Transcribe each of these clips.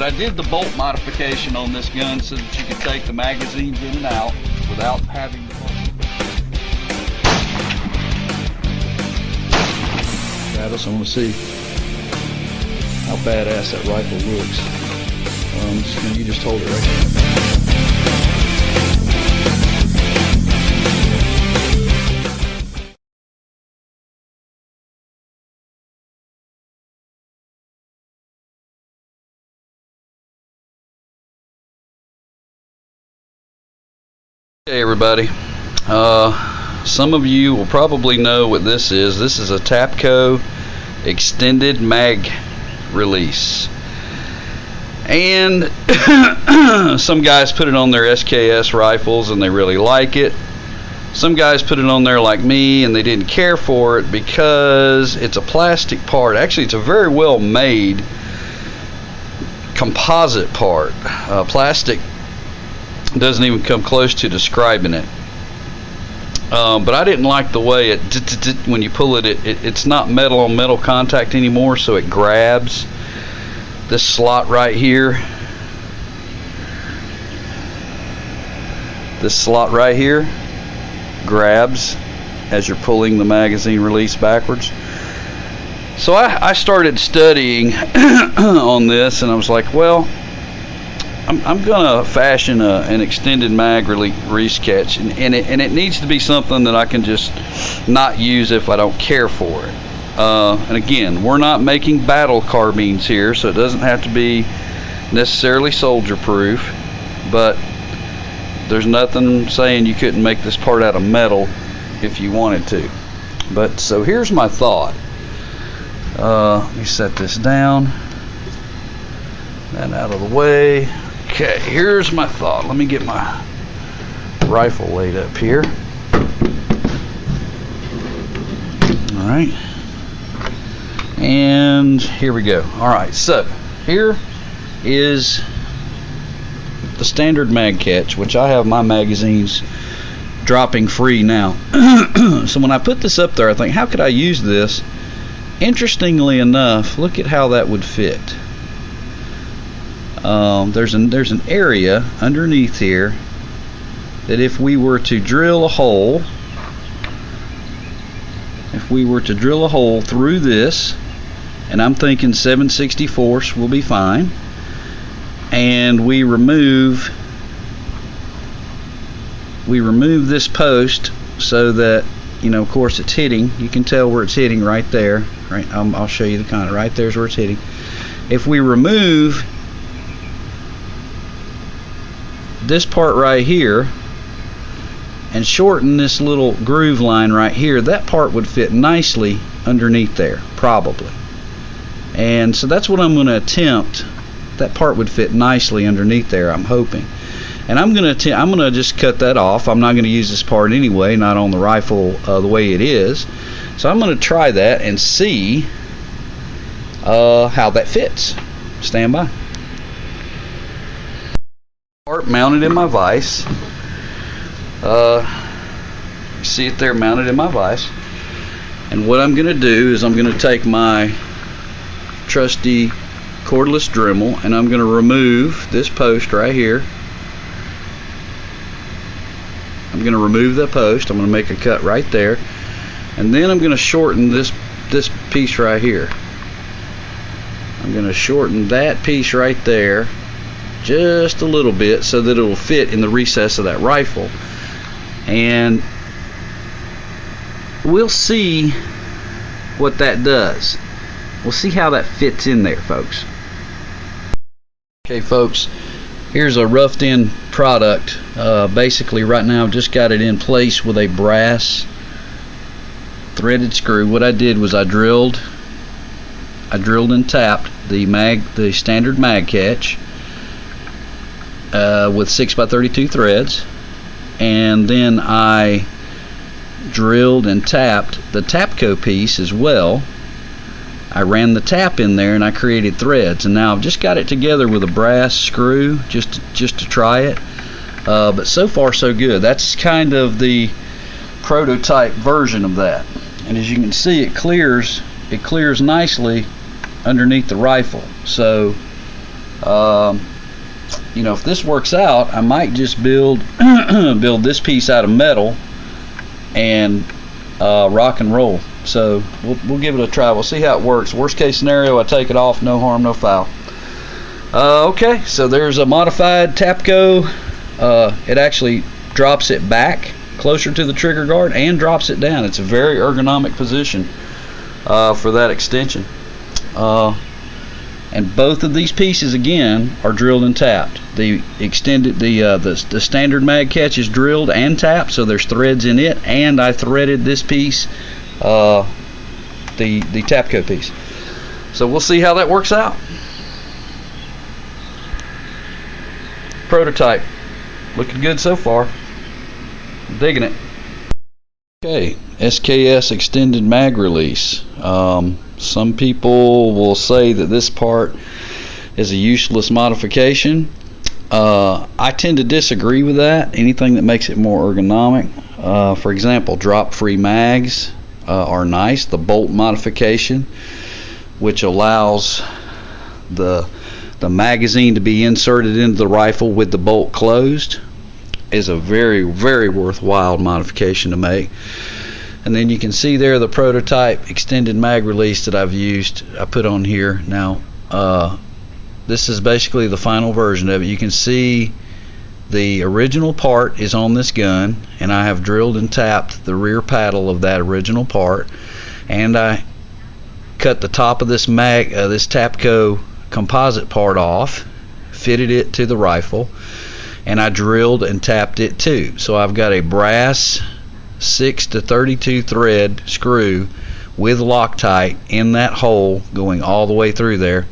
I did the bolt modification on this gun so that you could take the magazines in and out without having to bolt. Travis, I want to see how badass that rifle looks. You just hold it right there. Hey everybody, some of you will probably know what this is. This is a Tapco extended mag release, and some guys put it on their SKS rifles and they really like it. Some guys put it on there like me and they didn't care for it because it's a plastic part. Actually, it's a very well made composite part. Plastic doesn't even come close to describing it, but I didn't like the way it when you pull it, it's not metal on metal contact anymore, so it grabs this slot right here. This slot right here grabs as you're pulling the magazine release backwards. So I started studying on this, and I was like, well, I'm gonna fashion an extended mag release catch, and it needs to be something that I can just not use if I don't care for it. And again, we're not making battle carbines here, so it doesn't have to be necessarily soldier proof, but there's nothing saying you couldn't make this part out of metal if you wanted to. But so here's my thought. Let me set this down, that out of the way. Okay, here's my thought. Let me get my rifle laid up here. Alright. And here we go. Alright, so here is the standard mag catch, which I have my magazines dropping free now. So when I put this up there, I think, how could I use this? Interestingly enough, look at how that would fit. There's an area underneath here that if we were to drill a hole, through this, and I'm thinking 7/64 will be fine, and we remove this post so that, you know, of course it's hitting. You can tell where it's hitting right there. Right, I'll show you the kind of, right there's where it's hitting. If we remove this part right here and shorten this little groove line right here, that part would fit nicely underneath there, probably. And so that's what I'm going to attempt. That part would fit nicely underneath there, I'm hoping. And I'm going to just cut that off. I'm not going to use this part anyway, not on the rifle the way it is. So I'm going to try that and see how that fits. Stand by. Part mounted in my vise. See it there, mounted in my vise. And what I'm going to do is I'm going to take my trusty cordless Dremel and I'm going to remove this post right here. I'm going to remove that post. I'm going to make a cut right there, and then I'm going to shorten this piece right here. I'm going to shorten that piece right there just a little bit so that it will fit in the recess of that rifle, and we'll see what that does. We'll see how that fits in there, folks. Okay, folks, here's a roughed in product. Basically right now I've just got it in place with a brass threaded screw. What I did was I drilled and tapped the standard mag catch with 6x32 threads, and then I drilled and tapped the Tapco piece as well. I ran the tap in there and I created threads, and now I've just got it together with a brass screw just to try it, but so far so good. That's kind of the prototype version of that, and as you can see, it clears nicely underneath the rifle. So You know, if this works out, I might just build build this piece out of metal and rock and roll. So we'll give it a try. We'll see how it works. Worst case scenario, I take it off, no harm, no foul. Okay, so there's a modified Tapco. It actually drops it back closer to the trigger guard and drops it down. It's a very ergonomic position for that extension. And both of these pieces again are drilled and tapped. The extended, the standard mag catch is drilled and tapped, so there's threads in it. And I threaded this piece, the Tapco piece. So we'll see how that works out. Prototype, looking good so far. I'm digging it. Okay, SKS extended mag release. Some people will say that this part is a useless modification. I tend to disagree with that. Anything that makes it more ergonomic. For example, drop-free mags are nice. The bolt modification, which allows the magazine to be inserted into the rifle with the bolt closed, is a very, very worthwhile modification to make. And then you can see there the prototype extended mag release that I've used. I put on here. Now this is basically the final version of it. You can see the original part is on this gun, and I have drilled and tapped the rear paddle of that original part, and I cut the top of this this Tapco composite part off, fitted it to the rifle, and I drilled and tapped it too. So I've got a brass 6 to 32 thread screw with Loctite in that hole going all the way through there.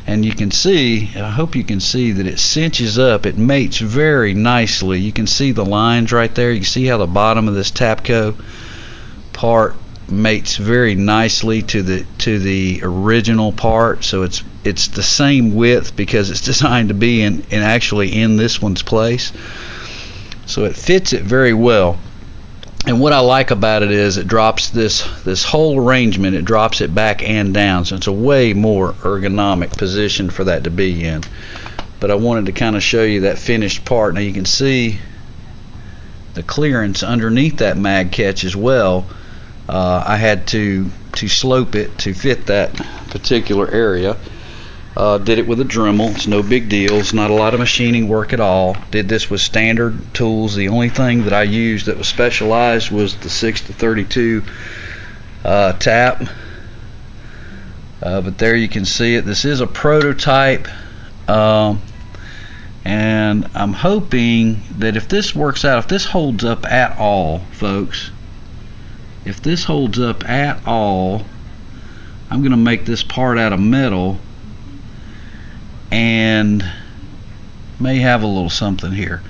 And you can see, I hope you can see that it cinches up. It mates very nicely. You can see the lines right there. You can see how the bottom of this Tapco part mates very nicely to the original part. So it's the same width because it's designed to be in actually in this one's place. So it fits it very well. And what I like about it is it drops this whole arrangement, it drops it back and down, so it's a way more ergonomic position for that to be in. But I wanted to kind of show you that finished part. Now you can see the clearance underneath that mag catch as well. I had to slope it to fit that particular area. Did it with a Dremel. It's no big deal. It's not a lot of machining work at all. Did this with standard tools. The only thing that I used that was specialized was the 6 to 32 tap. But there you can see it. This is a prototype, and I'm hoping that if this works out, if this holds up at all, folks, if this holds up at all, I'm going to make this part out of metal and may have a little something here.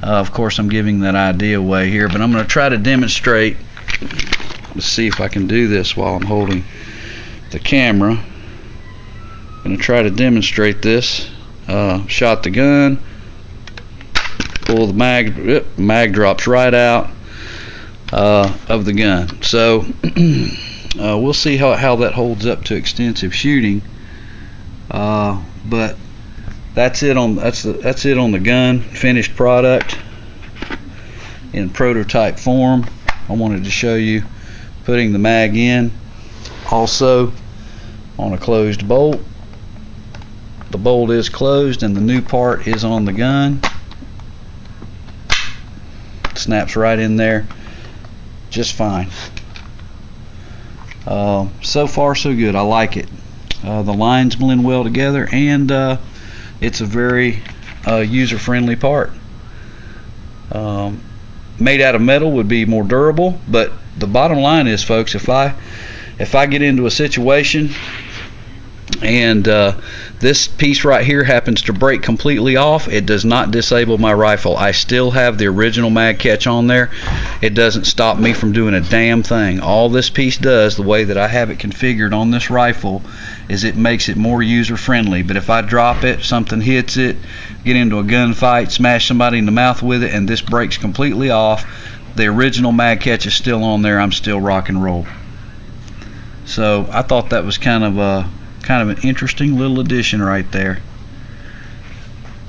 Of course, I'm giving that idea away here, but I'm going to try to demonstrate. Let's see if I can do this while I'm holding the camera. I'm going to try to demonstrate this. Shot the gun, pull the mag drops right out of the gun. So we'll see how that holds up to extensive shooting. But that's it on the gun, finished product in prototype form. I wanted to show you putting the mag in. Also on a closed bolt. The bolt is closed and the new part is on the gun. It snaps right in there just fine. So far so good. I like it. The lines blend well together, and it's a very user-friendly part. Made out of metal would be more durable, but the bottom line is, folks, if I get into a situation and this piece right here happens to break completely off, it does not disable my rifle. I still have the original mag catch on there. It doesn't stop me from doing a damn thing. All this piece does, the way that I have it configured on this rifle, is it makes it more user friendly. But if I drop it, something hits it, get into a gunfight, smash somebody in the mouth with it, and this breaks completely off, the original mag catch is still on there. I'm still rock and roll. So I thought that was kind of an interesting little addition right there.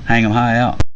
Hang 'em high out.